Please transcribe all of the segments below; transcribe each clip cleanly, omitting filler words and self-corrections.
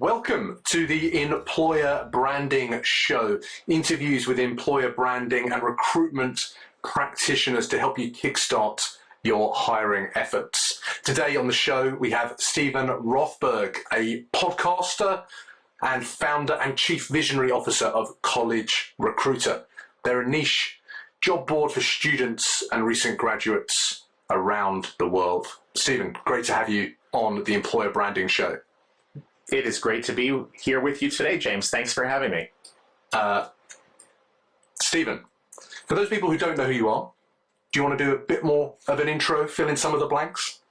welcome to the Employer Branding Show. Interviews with employer branding and recruitment practitioners to help you kickstart your hiring efforts. Today on the show, we have Stephen Rothberg, a podcaster and founder and chief visionary officer of College Recruiter. They're a niche job board for students and recent graduates around the world. Stephen, great to have you on the Employer Branding Show. It is great to be here with you today, James. Thanks for having me. Stephen, for those people who don't know who you are, do you want to do a bit more of an intro, fill in some of the blanks?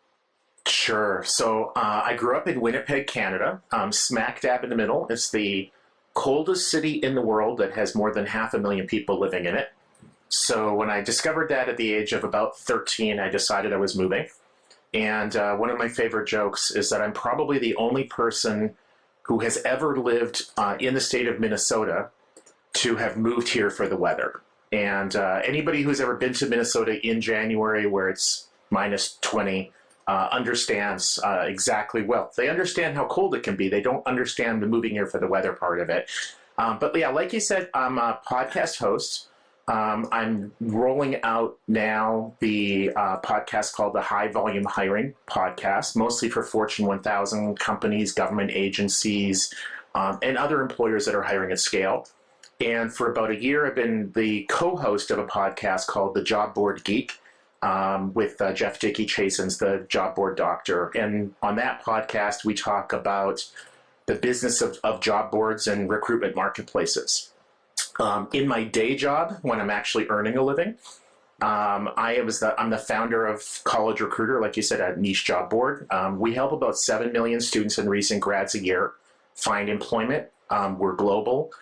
Sure. So I grew up in Winnipeg, Canada, smack dab in the middle. It's the coldest city in the world that has more than 500,000 people living in it. So when I discovered that at the age of about 13, I decided I was moving. And one of my favorite jokes is that I'm probably the only person who has ever lived in the state of Minnesota to have moved here for the weather. And anybody who's ever been to Minnesota in January where it's minus 20 understands exactly, well, they understand how cold it can be. They don't understand the moving here for the weather part of it. But yeah, like you said, I'm a podcast host. I'm rolling out now the podcast called the High Volume Hiring Podcast, mostly for Fortune 1000 companies, government agencies, and other employers that are hiring at scale. And for about a year, I've been the co-host of a podcast called The Job Board Geek with Jeff Dickey Chasen's The Job Board Doctor. And on that podcast, we talk about the business of job boards and recruitment marketplaces. In my day job, when I'm actually earning a living, I'm the founder of College Recruiter, like you said, a niche job board. We help about 7 million students and recent grads a year find employment. We're global.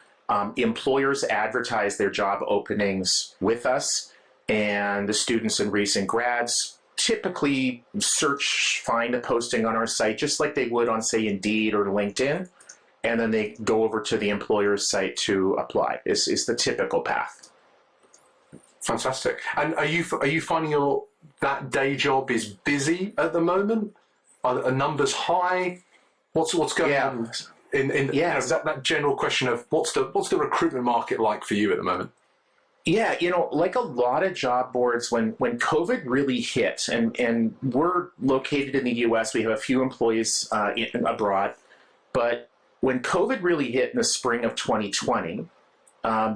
Employers advertise their job openings with us, and the students and recent grads typically find a posting on our site, just like they would on, say, Indeed or LinkedIn. And then they go over to the employer's site to apply. Is the typical path. Fantastic. And are you finding that day job is busy at the moment? Are numbers high? What's going on? That general question of what's the recruitment market like for you at the moment? Yeah, like a lot of job boards, when COVID really hit, and we're located in the U.S., we have a few employees abroad, but when COVID really hit in the spring of 2020,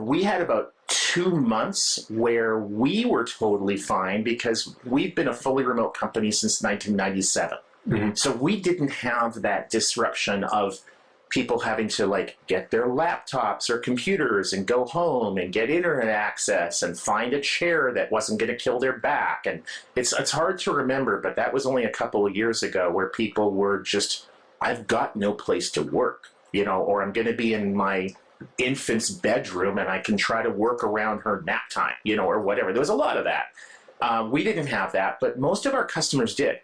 we had about 2 months where we were totally fine because we've been a fully remote company since 1997. Mm-hmm. So we didn't have that disruption of people having to get their laptops or computers and go home and get internet access and find a chair that wasn't going to kill their back. And it's hard to remember, but that was only a couple of years ago where people were just, I've got no place to work, or I'm going to be in my infant's bedroom and I can try to work around her nap time, or whatever. There was a lot of that. We didn't have that, but most of our customers did.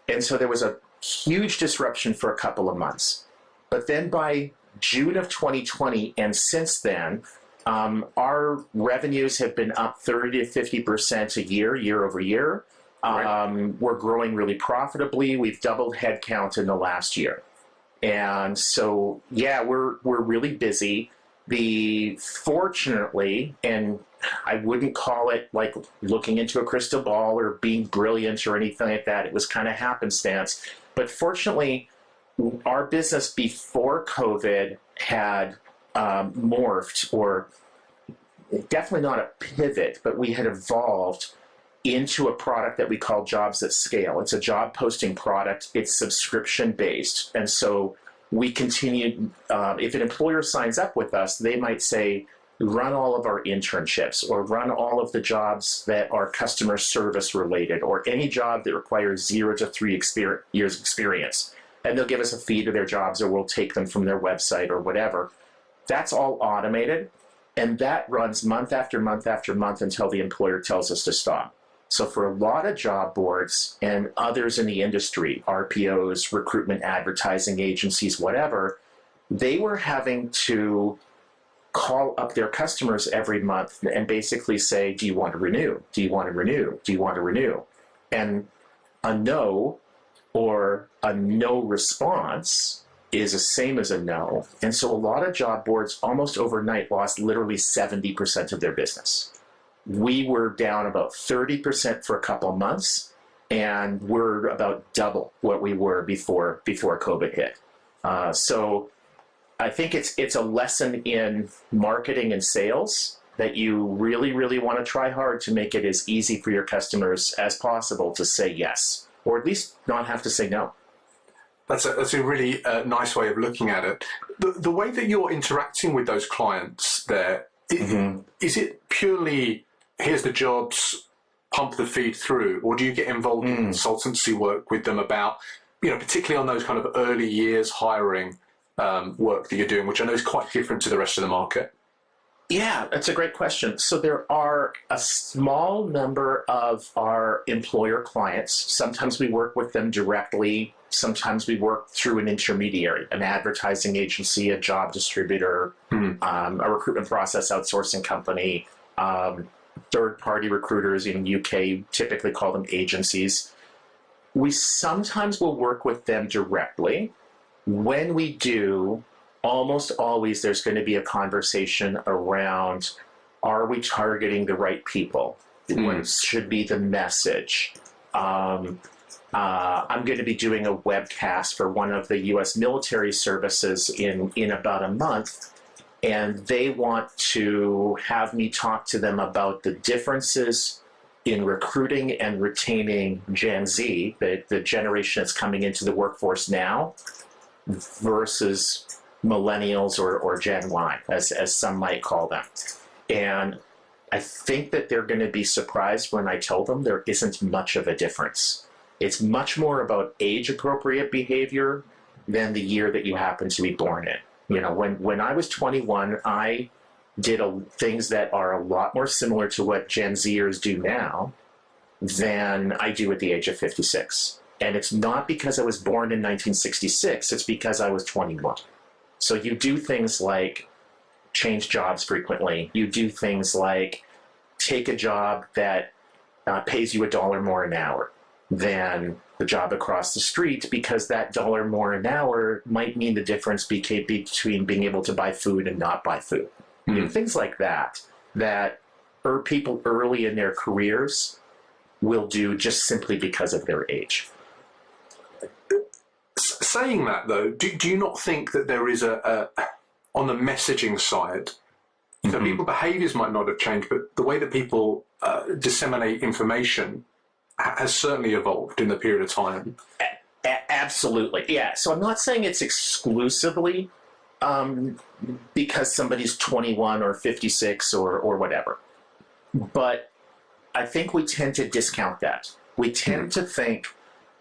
And so there was a huge disruption for a couple of months. But then by June of 2020 and since then, our revenues have been up 30 to 50% a year over year. Right. We're growing really profitably. We've doubled headcount in the last year. And so, yeah, we're really busy. Fortunately, and I wouldn't call it like looking into a crystal ball or being brilliant or anything like that. It was kind of happenstance. But fortunately, our business before COVID had morphed, or definitely not a pivot, but we had evolved into a product that we call Jobs at Scale. It's a job posting product. It's subscription-based. And so we continue, if an employer signs up with us, they might say, run all of our internships or run all of the jobs that are customer service related or any job that requires 0 to 3 years experience. And they'll give us a fee to their jobs, or we'll take them from their website or whatever. That's all automated. And that runs month after month after month until the employer tells us to stop. So for a lot of job boards and others in the industry, RPOs, recruitment advertising agencies, whatever, they were having to call up their customers every month and basically say, do you want to renew? Do you want to renew? Do you want to renew? And a no or a no response is the same as a no. And so a lot of job boards almost overnight lost literally 70% of their business. We were down about 30% for a couple of months, and we're about double what we were before COVID hit. So I think it's a lesson in marketing and sales that you really, really want to try hard to make it as easy for your customers as possible to say yes, or at least not have to say no. That's a really nice way of looking at it. The way that you're interacting with those clients there, is it purely, here's the jobs, pump the feed through, or do you get involved in consultancy work with them about, particularly on those kind of early years hiring work that you're doing, which I know is quite different to the rest of the market? Yeah, that's a great question. So there are a small number of our employer clients. Sometimes we work with them directly. Sometimes we work through an intermediary, an advertising agency, a job distributor, a recruitment process outsourcing company, third-party recruiters in the UK typically call them agencies. We sometimes will work with them directly. When we do, almost always there's going to be a conversation around, are we targeting the right people? What should be the message? I'm going to be doing a webcast for one of the U.S. military services in about a month, and they want to have me talk to them about the differences in recruiting and retaining Gen Z, the generation that's coming into the workforce now, versus millennials or Gen Y, as some might call them. And I think that they're going to be surprised when I tell them there isn't much of a difference. It's much more about age-appropriate behavior than the year that you happen to be born in. When I was 21, I did things that are a lot more similar to what Gen Zers do now than I do at the age of 56. And it's not because I was born in 1966, it's because I was 21. So you do things like change jobs frequently. You do things like take a job that pays you $1 more an hour than the job across the street, because that $1 more an hour might mean the difference between being able to buy food and not buy food. Things like that people early in their careers will do just simply because of their age. Saying that, though, do you not think that there is on the messaging side, so people's behaviours might not have changed, but the way that people disseminate information has certainly evolved in the period of time? Absolutely, yeah. So I'm not saying it's exclusively because somebody's 21 or 56 or whatever, but I think we tend to discount that. We tend to think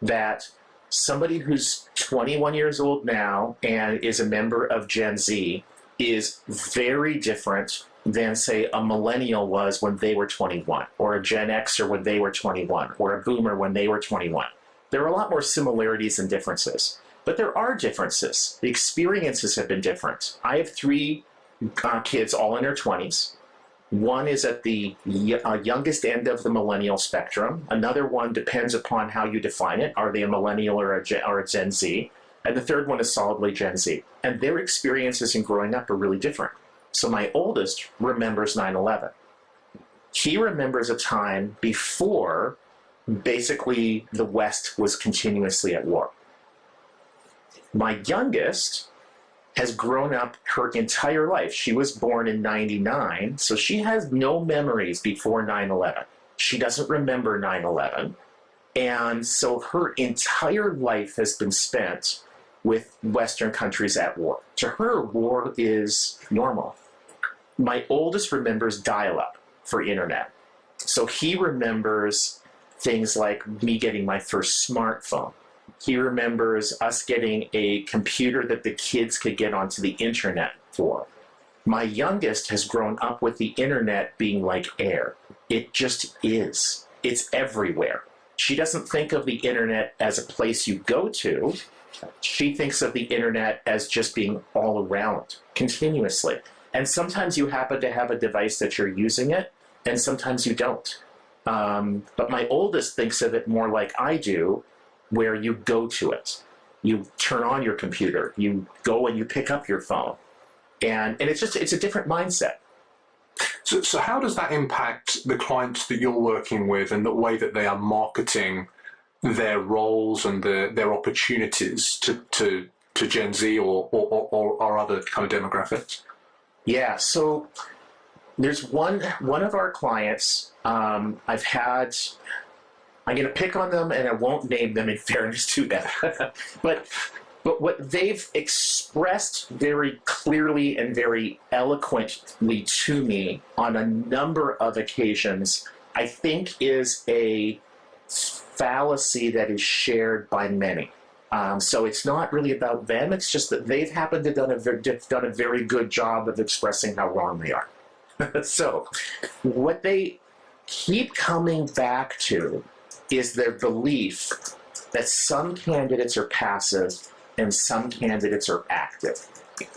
that somebody who's 21 years old now and is a member of Gen Z is very different than, say, a millennial was when they were 21, or a Gen Xer when they were 21, or a boomer when they were 21. There are a lot more similarities than differences, but there are differences. The experiences have been different. I have 3 kids, all in their 20s. One is at the youngest end of the millennial spectrum. Another one depends upon how you define it. Are they a millennial or a Gen Z? And the third one is solidly Gen Z. And their experiences in growing up are really different. So my oldest remembers 9/11. He remembers a time before basically the West was continuously at war. My youngest has grown up her entire life. She was born in 99, so she has no memories before 9/11. She doesn't remember 9/11. And so her entire life has been spent with Western countries at war. To her, war is normal. My oldest remembers dial-up for internet. So he remembers things like me getting my first smartphone. He remembers us getting a computer that the kids could get onto the internet for. My youngest has grown up with the internet being like air. It just is. It's everywhere. She doesn't think of the internet as a place you go to. She thinks of the internet as just being all around, continuously. And sometimes you happen to have a device that you're using it, and sometimes you don't. But my oldest thinks of it more like I do, where you go to it. You turn on your computer, you go and you pick up your phone. And it's a different mindset. So how does that impact the clients that you're working with and the way that they are marketing their roles and their opportunities to Gen Z or other kind of demographics? Yeah, so there's one of our clients. I'm going to pick on them, and I won't name them in fairness to them. but what they've expressed very clearly and very eloquently to me on a number of occasions, I think is a fallacy that is shared by many. So it's not really about them. It's just that they've happened to done a very good job of expressing how wrong they are. So what they keep coming back to is their belief that some candidates are passive and some candidates are active.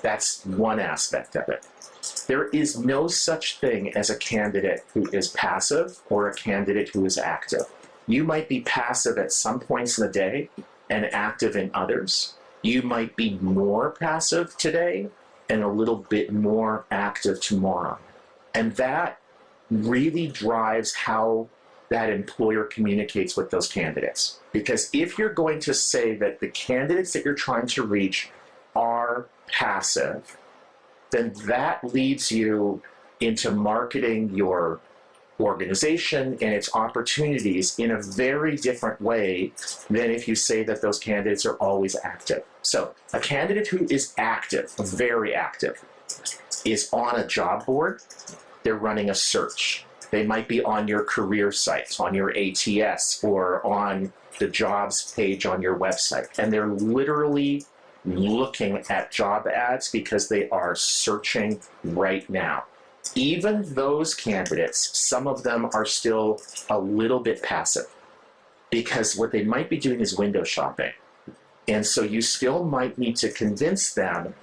That's one aspect of it. There is no such thing as a candidate who is passive or a candidate who is active. You might be passive at some points in the day and active in others. You might be more passive today and a little bit more active tomorrow. And that really drives how that employer communicates with those candidates. Because if you're going to say that the candidates that you're trying to reach are passive, then that leads you into marketing your organization and its opportunities in a very different way than if you say that those candidates are always active. So a candidate who is active, very active, is on a job board. They're running a search. They might be on your career sites, on your ATS, or on the jobs page on your website. And they're literally looking at job ads because they are searching right now. Even those candidates, some of them are still a little bit passive because what they might be doing is window shopping. And so you still might need to convince them,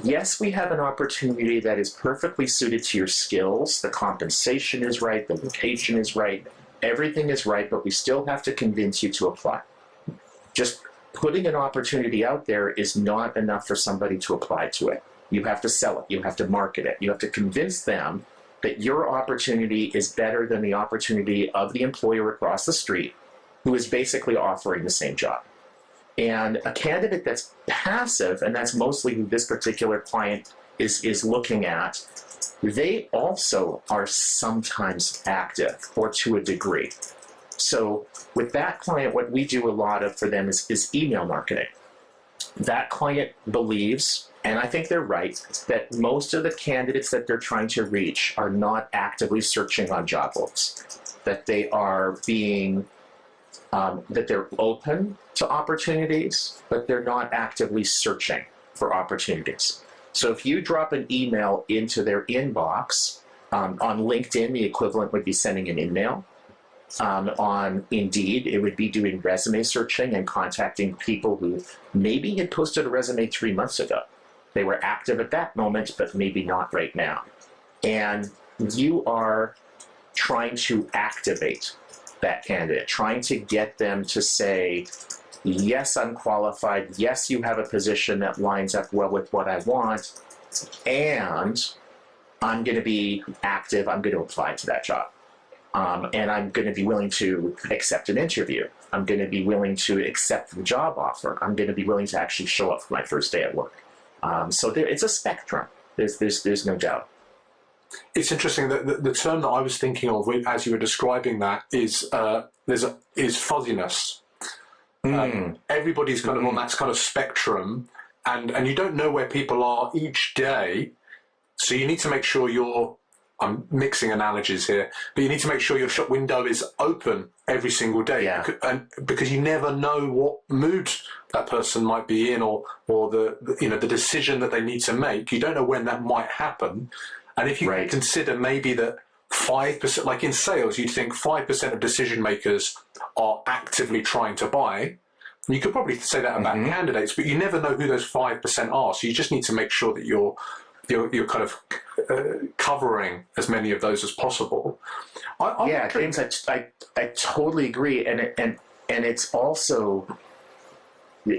yes, we have an opportunity that is perfectly suited to your skills. The compensation is right, the location is right, everything is right, but we still have to convince you to apply. Just putting an opportunity out there is not enough for somebody to apply to it. You have to sell it. You have to market it. You have to convince them that your opportunity is better than the opportunity of the employer across the street who is basically offering the same job. And a candidate that's passive, and that's mostly who this particular client is looking at, they also are sometimes active, or to a degree. So with that client, what we do a lot of for them is email marketing. That client believes, and I think they're right, that most of the candidates that they're trying to reach are not actively searching on job boards, that they are being that they're open to opportunities, but they're not actively searching for opportunities. So if you drop an email into their inbox, on LinkedIn, the equivalent would be sending an email. On Indeed, it would be doing resume searching and contacting people who maybe had posted a resume 3 months ago. They were active at that moment, but maybe not right now. And you are trying to activate that candidate, trying to get them to say, yes, I'm qualified. Yes, you have a position that lines up well with what I want. And I'm going to be active. I'm going to apply to that job. And I'm going to be willing to accept an interview. I'm going to be willing to accept the job offer. I'm going to be willing to actually show up for my first day at work. So it's a spectrum. There's no doubt. It's interesting that the term that I was thinking of as you were describing that is fuzziness. Everybody's kind of on that kind of spectrum, and you don't know where people are each day. So you need to make sure I'm mixing analogies here, but you need to make sure your shop window is open every single day, because you never know what mood that person might be in, or the decision that they need to make. You don't know when that might happen. And if you consider maybe that 5%, like in sales, you'd think 5% of decision makers are actively trying to buy. You could probably say that about candidates, but you never know who those 5% are. So you just need to make sure that you're kind of covering as many of those as possible. James, I totally agree, and it's also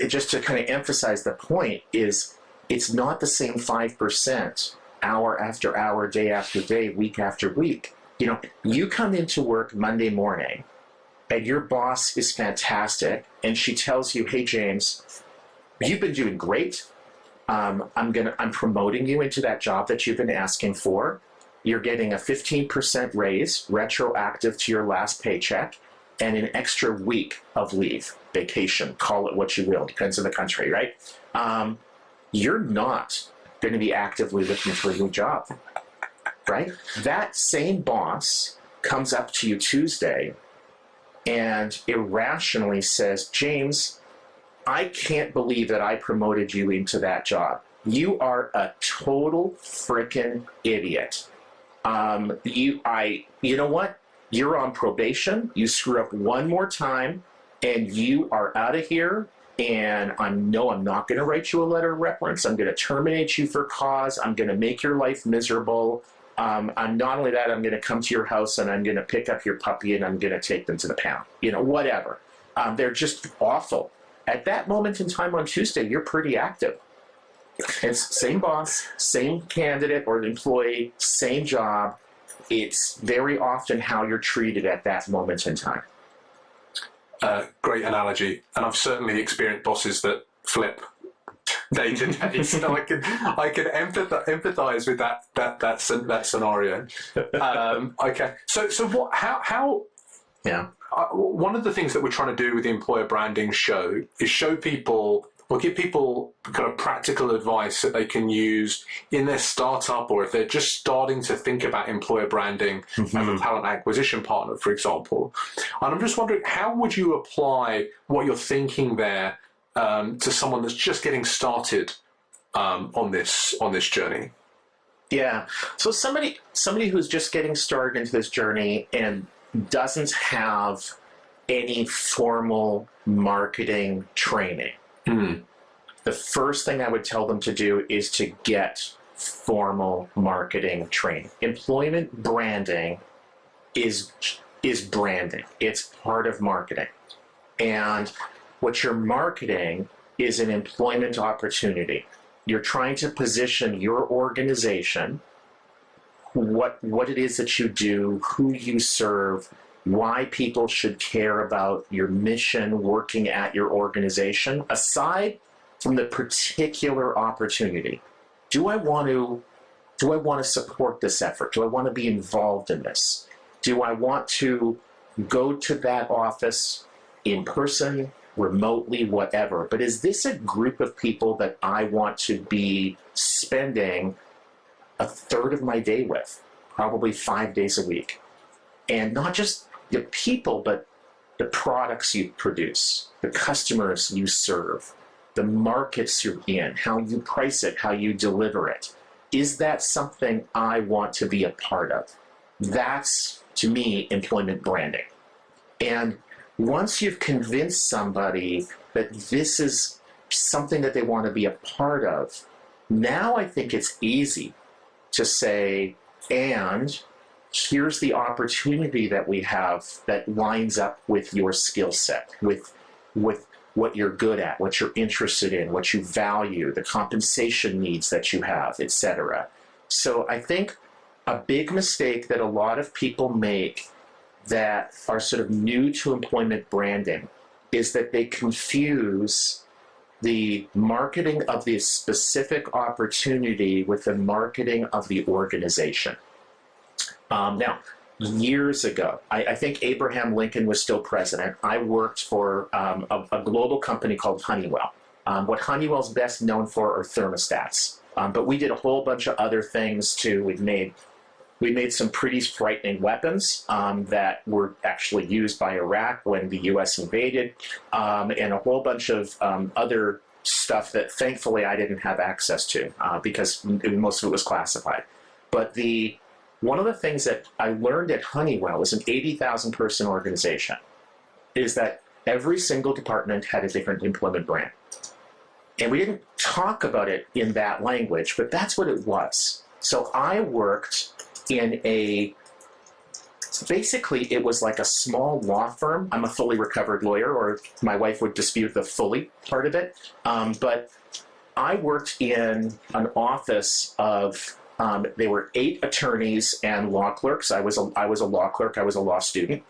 just to kind of emphasize the point is it's not the same 5% hour after hour, day after day, week after week. You know, you come into work Monday morning and your boss is fantastic and she tells you, hey, James, you've been doing great. I'm promoting you into that job that you've been asking for. You're getting a 15% raise retroactive to your last paycheck and an extra week of leave, vacation, call it what you will, depends on the country, right? You're not going to be actively looking for a new job, right? That same boss comes up to you Tuesday and irrationally says, James, I can't believe that I promoted you into that job. You are a total freaking idiot. You know what? You're on probation. You screw up one more time and you are out of here. And I'm not going to write you a letter of reference. I'm going to terminate you for cause. I'm going to make your life miserable. I'm not only that, I'm going to come to your house and I'm going to pick up your puppy and I'm going to take them to the pound. You know, whatever. They're just awful. At that moment in time on Tuesday, you're pretty active. It's same boss, same candidate or employee, same job. It's very often how you're treated at that moment in time. Great analogy, and I've certainly experienced bosses that flip day to day, so I can empathize with that scenario. Okay, so what? How? Yeah. One of the things that we're trying to do with the employer branding show is show people or give people kind of practical advice that they can use in their startup, or if they're just starting to think about employer branding as a talent acquisition partner, for example. And I'm just wondering, how would you apply what you're thinking there to someone that's just getting started on this journey? Yeah. So somebody who's just getting started into this journey and doesn't have any formal marketing training. The first thing I would tell them to do is to get formal marketing training. Employment branding is branding. It's part of marketing. And what you're marketing is an employment opportunity. You're trying to position your organization, what it is that you do, who you serve, why people should care about your mission working at your organization, aside from the particular opportunity. Do I want to support this effort? Do I want to be involved in this? Do I want to go to that office in person, remotely, whatever? But is this a group of people that I want to be spending a third of my day with, probably 5 days a week? And not just the people, but the products you produce, the customers you serve, the markets you're in, how you price it, how you deliver it. Is that something I want to be a part of? That's, to me, employment branding. And once you've convinced somebody that this is something that they want to be a part of, now I think it's easy to say, and here's the opportunity that we have that lines up with your skill set, with what you're good at, what you're interested in, what you value, the compensation needs that you have, etc. So I think a big mistake that a lot of people make that are sort of new to employment branding is that they confuse the marketing of the specific opportunity with the marketing of the organization. Now, years ago, I think Abraham Lincoln was still president. I worked for a global company called Honeywell. What Honeywell's best known for are thermostats. But we did a whole bunch of other things too. We made some pretty frightening weapons that were actually used by Iraq when the U.S. invaded, and a whole bunch of other stuff that thankfully I didn't have access to because most of it was classified. But one of the things that I learned at Honeywell, is an 80,000 person organization, is that every single department had a different employment brand. And we didn't talk about it in that language, but that's what it was. So I worked in a basically it was like a small law firm. I'm a fully recovered lawyer, or my wife would dispute the fully part of it. But I worked in an office of, they were 8 attorneys and law clerks. I was a law clerk. I was a law student.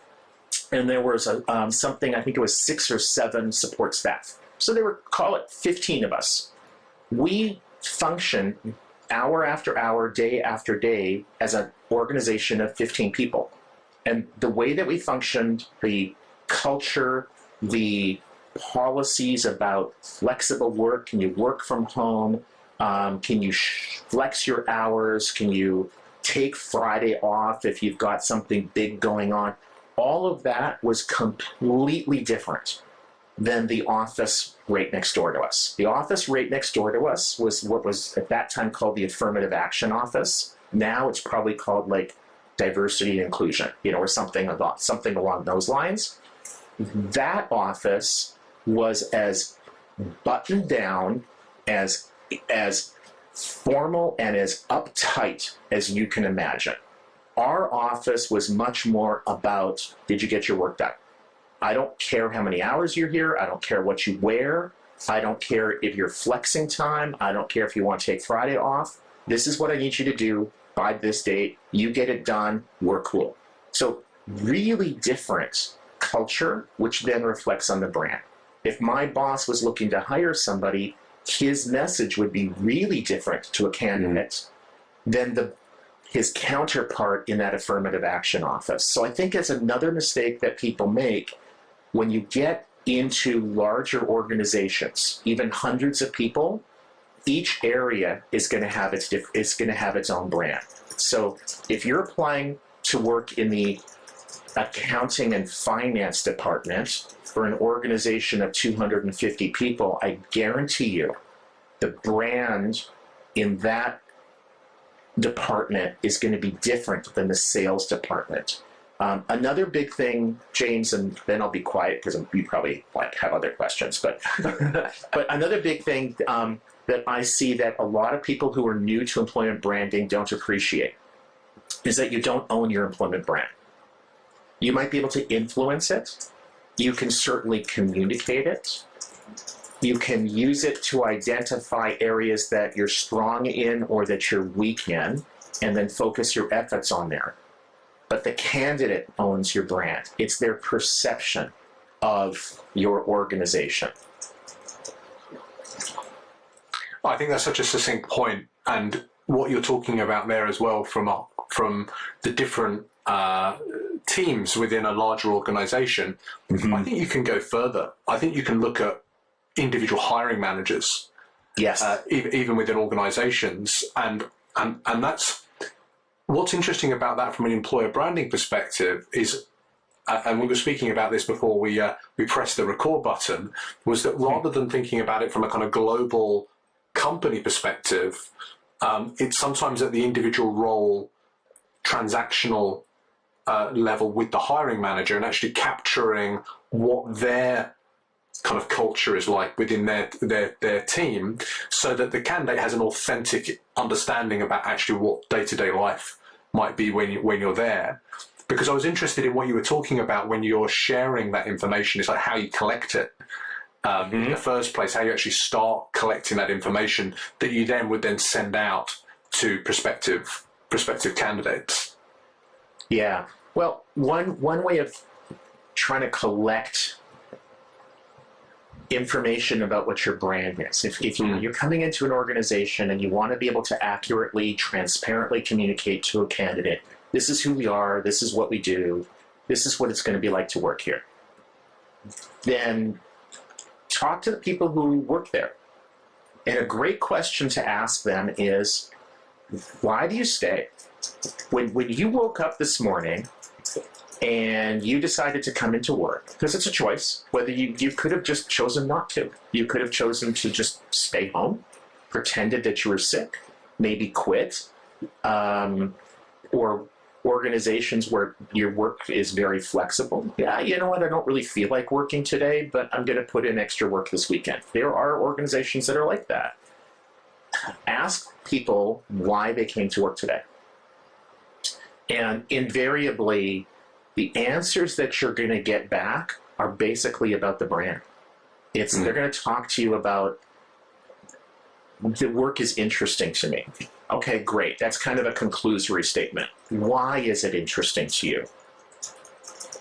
And there was something, I think it was 6 or 7 support staff. So they were, call it 15 of us. We functioned hour after hour, day after day as an organization of 15 people. And the way that we functioned, the culture, the policies about flexible work, can you work from home, can you flex your hours, can you take Friday off if you've got something big going on, all of that was completely different than the office right next door to us. The office right next door to us was what was at that time called the Affirmative Action Office. Now it's probably called like Diversity and Inclusion, or something along those lines. That office was as buttoned down, as formal and as uptight as you can imagine. Our office was much more about, did you get your work done? I don't care how many hours you're here. I don't care what you wear. I don't care if you're flexing time. I don't care if you want to take Friday off. This is what I need you to do by this date. You get it done. We're cool. So really different culture, which then reflects on the brand. If my boss was looking to hire somebody, his message would be really different to a candidate than his counterpart in that affirmative action office. So I think it's another mistake that people make when you get into larger organizations, even hundreds of people. Each area is going to have its own brand. So if you're applying to work in the accounting and finance department for an organization of 250 people, I guarantee you the brand in that department is going to be different than the sales department. Another big thing, James, and then I'll be quiet because you probably have other questions, but but another big thing that I see that a lot of people who are new to employment branding don't appreciate is that you don't own your employment brand. You might be able to influence it. You can certainly communicate it. You can use it to identify areas that you're strong in or that you're weak in, and then focus your efforts on there. But the candidate owns your brand. It's their perception of your organization. I think that's such a succinct point, and what you're talking about there as well from the different teams within a larger organization. I think you can go further. I think you can look at individual hiring managers, yes, even within organizations, and that's what's interesting about that from an employer branding perspective is, and we were speaking about this before we pressed the record button, was that rather than thinking about it from a kind of global company perspective, it's sometimes at the individual role, transactional level with the hiring manager, and actually capturing what their kind of culture is like within their team, so that the candidate has an authentic understanding about actually what day-to-day life might be when you're there. Because I was interested in what you were talking about when you're sharing that information. It's like how you collect it in the first place, how you actually start collecting that information that you then would then send out to prospective candidates. Yeah. Well, one way of trying to collect information about what your brand is. If you're coming into an organization and you want to be able to accurately, transparently communicate to a candidate, this is who we are, this is what we do, this is what it's going to be like to work here, then talk to the people who work there. And a great question to ask them is, why do you stay? When you woke up this morning and you decided to come into work, because it's a choice, whether you could have just chosen not to. You could have chosen to just stay home, pretended that you were sick, maybe quit, or organizations where your work is very flexible. Yeah, you know what, I don't really feel like working today, but I'm going to put in extra work this weekend. There are organizations that are like that. Ask people why they came to work today. And invariably, the answers that you're going to get back are basically about the brand. They're going to talk to you about, the work is interesting to me. Okay, great. That's kind of a conclusory statement. Why is it interesting to you?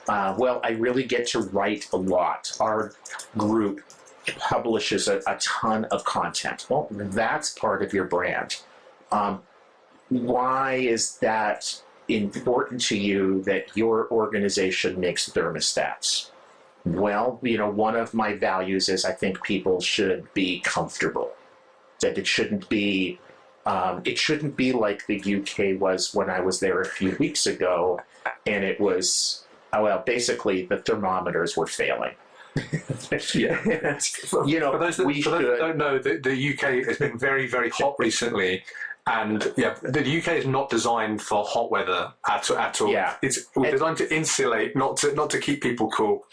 Well, I really get to write a lot. Our group publishes a ton of content. Well, that's part of your brand. Why is that important to you that your organization makes thermostats? Well, one of my values is I think people should be comfortable. That it shouldn't be like the UK was when I was there a few weeks ago, and it was, basically the thermometers were failing. Yeah. For those that don't know, the UK has been very, very hot recently. And the UK is not designed for hot weather at all. Yeah. We're designed to insulate, not to keep people cool.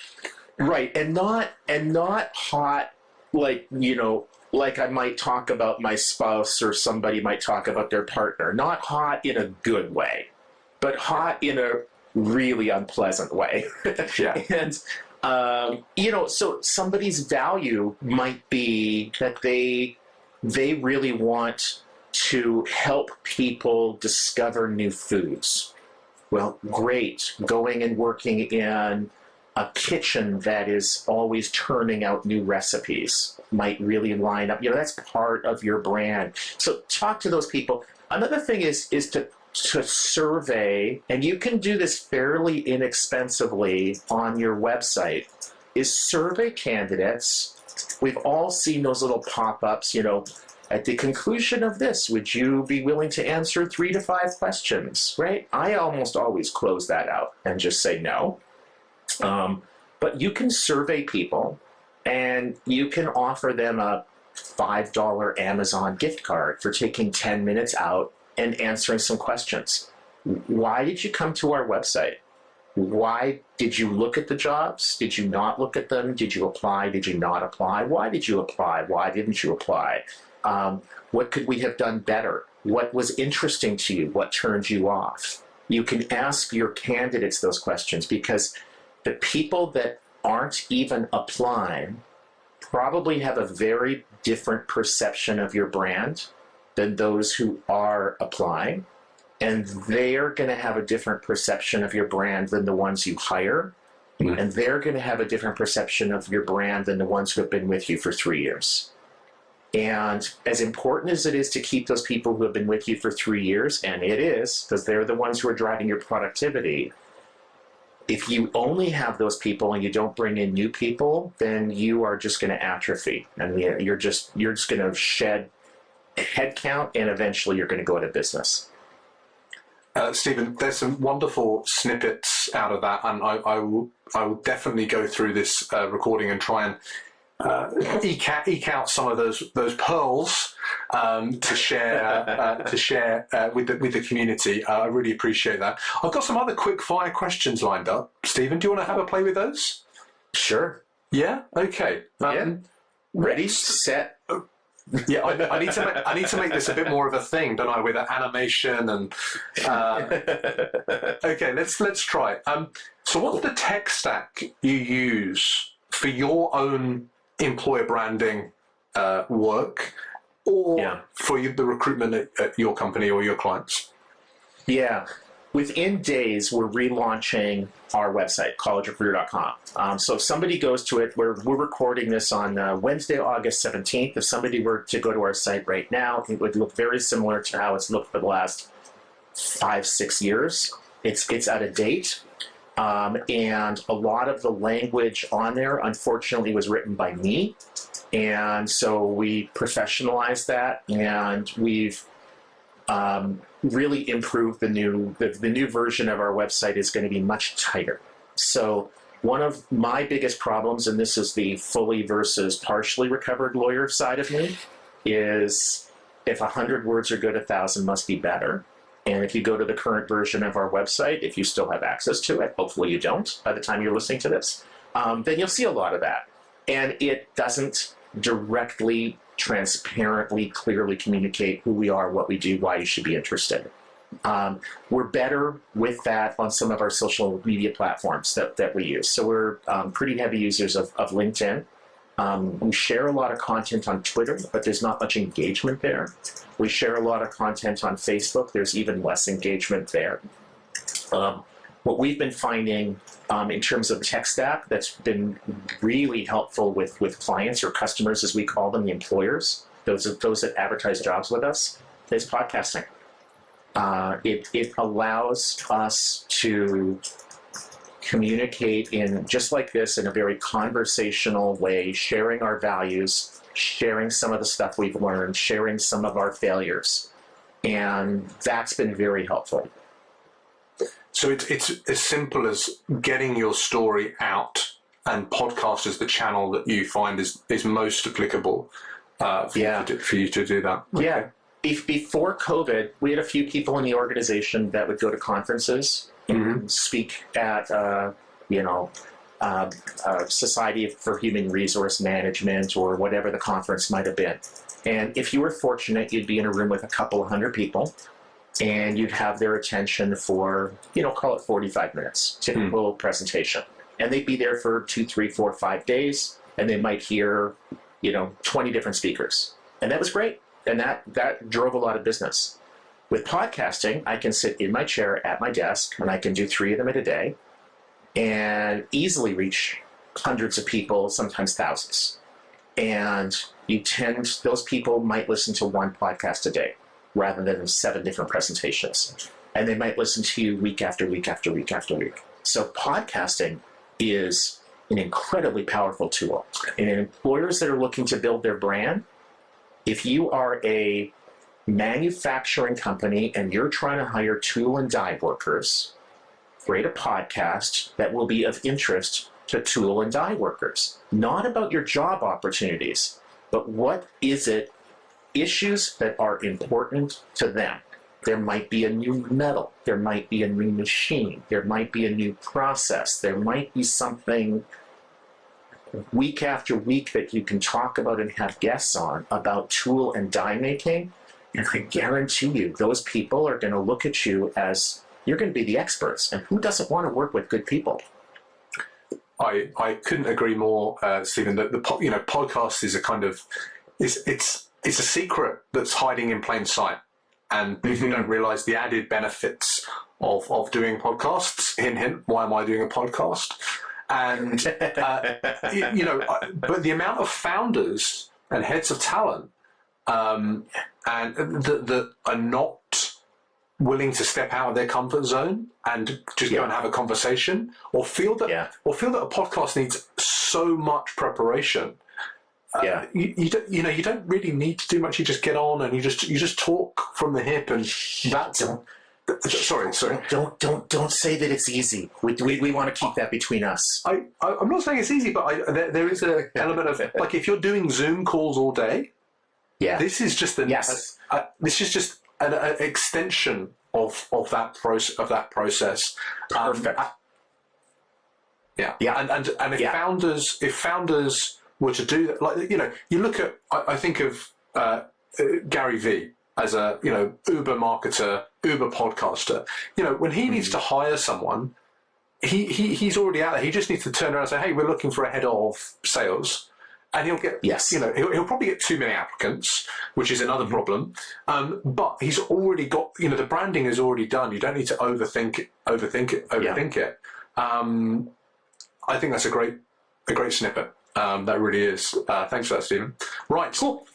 Right, and not hot like I might talk about my spouse or somebody might talk about their partner. Not hot in a good way, but hot in a really unpleasant way. Yeah. And so somebody's value might be that they really want to help people discover new foods. Well, great. Going and working in a kitchen that is always turning out new recipes might really line up. That's part of your brand. So talk to those people. Another thing is to survey, and you can do this fairly inexpensively on your website, is survey candidates. We've all seen those little pop-ups, at the conclusion of this, would you be willing to answer 3 to 5 questions, right? I almost always close that out and just say no. But you can survey people, and you can offer them a $5 Amazon gift card for taking 10 minutes out and answering some questions. Why did you come to our website? Why did you look at the jobs? Did you not look at them? Did you apply? Did you not apply? Why did you apply? Why didn't you apply? What could we have done better? What was interesting to you? What turned you off? You can ask your candidates those questions, because the people that aren't even applying probably have a very different perception of your brand than those who are applying. And they're going to have a different perception of your brand than the ones you hire. Mm-hmm. And they're going to have a different perception of your brand than the ones who have been with you for 3 years. And as important as it is to keep those people who have been with you for 3 years, and it is, because they're the ones who are driving your productivity, if you only have those people and you don't bring in new people, then you are just going to atrophy. And you're just going to shed headcount, and eventually you're going to go out of business. Stephen, there's some wonderful snippets out of that, and I will definitely go through this recording and try and eke out some of those pearls to share with the community. I really appreciate that. I've got some other quick fire questions lined up. Stephen, do you want to have a play with those? Sure. Yeah. Okay. Ready, set. Yeah, I need to make this a bit more of a thing, don't I? With animation and okay, let's try it. So, what's the tech stack you use for your own employer branding work, or for the recruitment at your company or your clients? Yeah. Within days, we're relaunching our website, collegerecruiter.com. So if somebody goes to it, we're recording this on Wednesday, August 17th. If somebody were to go to our site right now, it would look very similar to how it's looked for the last 5-6 years. It's out of date. And a lot of the language on there, unfortunately, was written by me. And so we professionalized that, and we've really improved the new version of our website is going to be much tighter. So one of my biggest problems, and this is the fully versus partially recovered lawyer side of me, is if 100 words are good, 1,000 must be better. And if you go to the current version of our website, if you still have access to it, hopefully you don't by the time you're listening to this, then you'll see a lot of that. And it doesn't directly, transparently, clearly communicate who we are, what we do, why you should be interested. We're better with that on some of our social media platforms that we use. So we're pretty heavy users of LinkedIn. We share a lot of content on Twitter, but there's not much engagement there. We share a lot of content on Facebook. There's even less engagement there. What we've been finding in terms of tech stack that's been really helpful with clients or customers, as we call them, the employers, those that advertise jobs with us, is podcasting. It allows us to communicate in just like this in a very conversational way, sharing our values, sharing some of the stuff we've learned, sharing some of our failures. And that's been very helpful. So it's as simple as getting your story out, and podcast is the channel that you find is most applicable for you to do that. Okay. Yeah. Before COVID, we had a few people in the organization that would go to conferences and speak at, Society for Human Resource Management or whatever the conference might have been. And if you were fortunate, you'd be in a room with a couple of hundred people, and you'd have their attention for, call it 45 minutes, typical presentation. And they'd be there for 2, 3, 4, 5 days, and they might hear, 20 different speakers. And that was great. And that drove a lot of business. With podcasting, I can sit in my chair at my desk, and I can do 3 of them in a day and easily reach hundreds of people, sometimes thousands. And those people might listen to 1 podcast a day rather than 7 different presentations. And they might listen to you week after week after week after week. So podcasting is an incredibly powerful tool. And employers that are looking to build their brand, if you are a manufacturing company and you're trying to hire tool and die workers, create a podcast that will be of interest to tool and die workers. Not about your job opportunities, but what is it, issues that are important to them. There might be a new metal, there might be a new machine, there might be a new process, there might be something week after week that you can talk about and have guests on about tool and die making. And I guarantee you, those people are going to look at you as you're going to be the experts. And who doesn't want to work with good people? I couldn't agree more, Stephen. That podcast is a kind of it's a secret that's hiding in plain sight, and people don't realize the added benefits of doing podcasts. Hint, hint. Why am I doing a podcast? And but the amount of founders and heads of talent and that are not willing to step out of their comfort zone and just go and have a conversation, or feel that a podcast needs so much preparation. You don't really need to do much. You just get on and you just talk from the hip, and that's. Sorry. Don't say that it's easy. We want to keep that between us. I'm not saying it's easy, but there is an element of like if you're doing Zoom calls all day. Yeah. This is just an extension of that process. Perfect. And if founders were to do that, like you look at, I think of Gary Vee as a Uber marketer, Uber podcaster. When he needs to hire someone, he's already out there. He just needs to turn around and say, "Hey, we're looking for a head of sales." And he'll get, he'll probably get too many applicants, which is another problem. But he's already got, the branding is already done. You don't need to overthink it. I think that's a great snippet. That really is. Thanks for that, Stephen. Right, cool.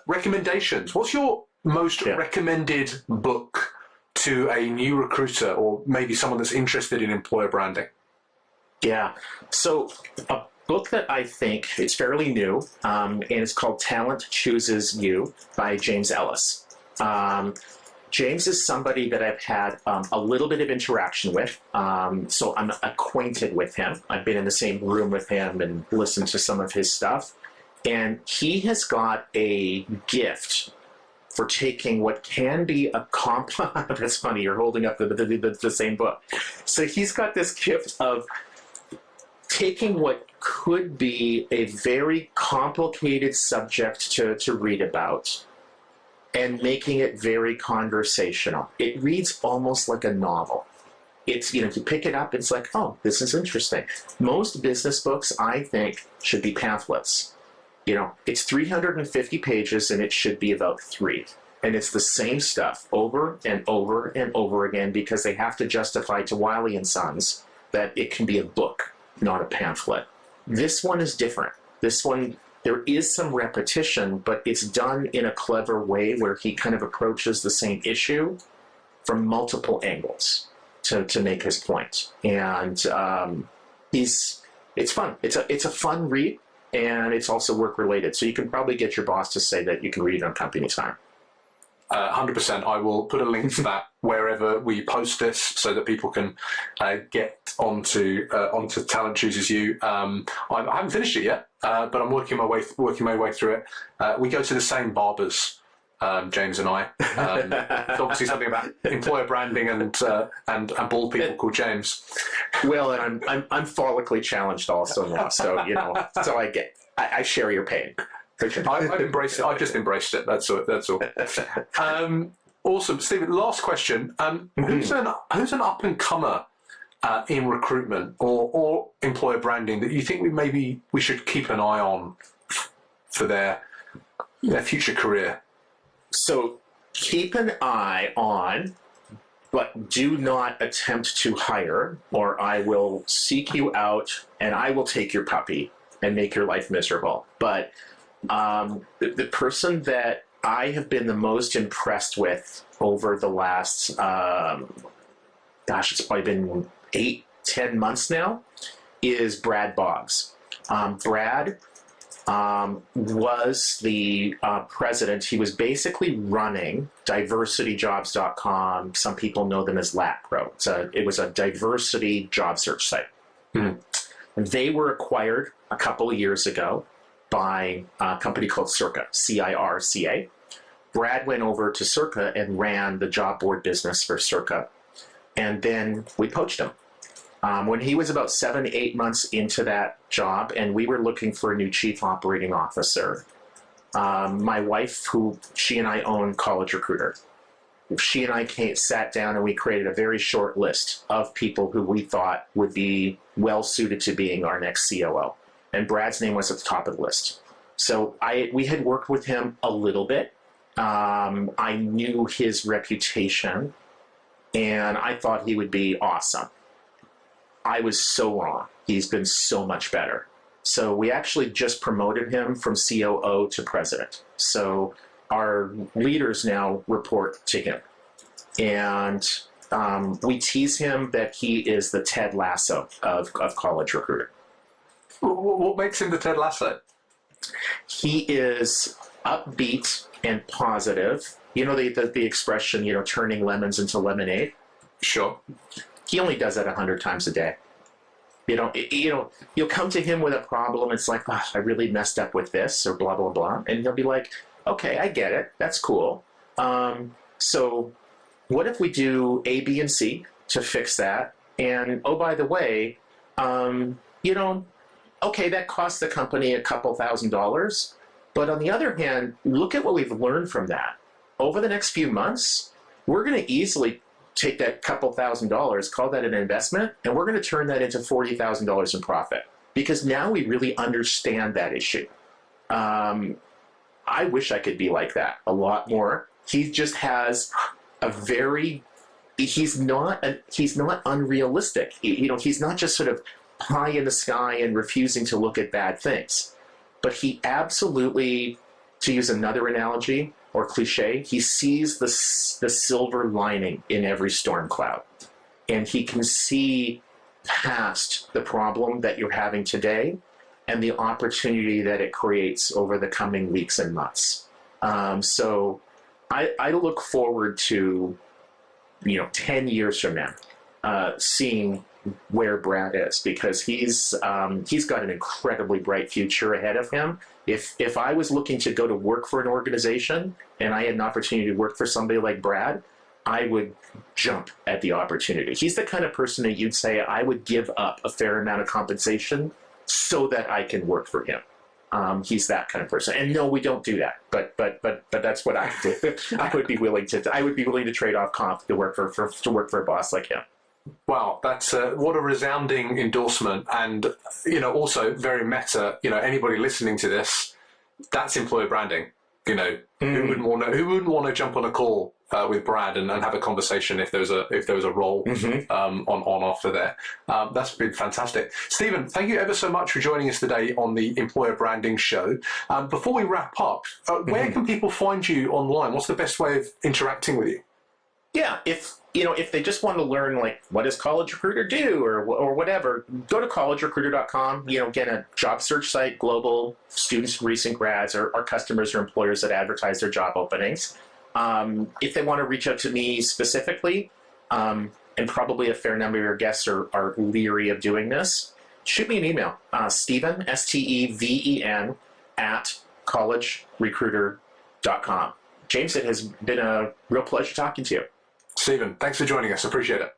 Recommendations. What's your most recommended book to a new recruiter, or maybe someone that's interested in employer branding? Yeah. So a book that I think it's fairly new, and it's called Talent Chooses You by James Ellis. James is somebody that I've had a little bit of interaction with, so I'm acquainted with him. I've been in the same room with him and listened to some of his stuff. And he has got a gift for taking what can be a that's funny, you're holding up the same book. So he's got this gift of taking what could be a very complicated subject to read about and making it very conversational. It reads almost like a novel. It's, you pick it up, it's like, oh, this is interesting. Most business books, I think, should be pamphlets. It's 350 pages and it should be about 3. And it's the same stuff over and over and over again because they have to justify to Wiley and Sons that it can be a book, not a pamphlet. This one is different. This one, there is some repetition, but it's done in a clever way where he kind of approaches the same issue from multiple angles to make his point. And it's fun. It's a fun read, and it's also work related. So you can probably get your boss to say that you can read it on company time. 100%. I will put a link to that wherever we post this so that people can get onto Talent Chooses You. I haven't finished it yet, but I'm working my way through it. We go to the same barbers, James and I. It's obviously something about employer branding and bald people called James. Well, and I'm follically challenged also now, so so I share your pain. I've embraced it. I've just embraced it. That's all. Awesome, Stephen. Last question. Who's an up and comer in recruitment or employer branding that you think we should keep an eye on for their future career? So keep an eye on, but do not attempt to hire, or I will seek you out and I will take your puppy and make your life miserable. But the person that I have been the most impressed with over the last, it's probably been 8-10 months now, is Brad Boggs. Brad was the president. He was basically running diversityjobs.com. Some people know them as LAPRO. It was a diversity job search site. They were acquired a couple of years ago by a company called Circa, CIRCA. Brad went over to Circa and ran the job board business for Circa. And then we poached him. When he was about 7-8 months into that job, and we were looking for a new chief operating officer, my wife, she and I own College Recruiter, she and I sat down and we created a very short list of people who we thought would be well suited to being our next COO. And Brad's name was at the top of the list. So we had worked with him a little bit. I knew his reputation, and I thought he would be awesome. I was so wrong. He's been so much better. So we actually just promoted him from COO to president. So our leaders now report to him. And we tease him that he is the Ted Lasso of College Recruiter. What makes him the Ted Lasso? He is upbeat and positive. The expression, turning lemons into lemonade? Sure. He only does that 100 times a day. You'll come to him with a problem. It's like, I really messed up with this or blah, blah, blah. And he'll be like, okay, I get it. That's cool. So what if we do A, B, and C to fix that? And, oh, by the way, okay, that cost the company a couple $1,000s. But on the other hand, look at what we've learned from that. Over the next few months, we're going to easily take that couple $1,000s, call that an investment, and we're going to turn that into $40,000 in profit. Because now we really understand that issue. I wish I could be like that a lot more. He just has he's not unrealistic. He's not just sort of pie in the sky and refusing to look at bad things. But he absolutely, to use another analogy or cliche, he sees the silver lining in every storm cloud. And he can see past the problem that you're having today and the opportunity that it creates over the coming weeks and months. So I look forward to, 10 years from now, seeing where Brad is, because he's got an incredibly bright future ahead of him. If I was looking to go to work for an organization and I had an opportunity to work for somebody like Brad, I would jump at the opportunity. He's the kind of person that you'd say I would give up a fair amount of compensation so that I can work for him. He's that kind of person. And no, we don't do that. But that's what I do. I would be willing to trade off comp to work for a boss like him. Wow, that's what a resounding endorsement, and also very meta. Anybody listening to this, that's employer branding. Who wouldn't want to jump on a call with Brad and have a conversation if there was a role on offer there. That's been fantastic. Stephen, thank you ever so much for joining us today on the Employer Branding Show. Before we wrap up, where can people find you online? What's the best way of interacting with you? Yeah, if they just want to learn, like, what does College Recruiter do or whatever, go to collegerecruiter.com. Get a job search site, global students, recent grads, or customers or employers that advertise their job openings. If they want to reach out to me specifically, and probably a fair number of your guests are leery of doing this, shoot me an email, Steven, Steven, at collegerecruiter.com. James, it has been a real pleasure talking to you. Stephen, thanks for joining us. Appreciate it.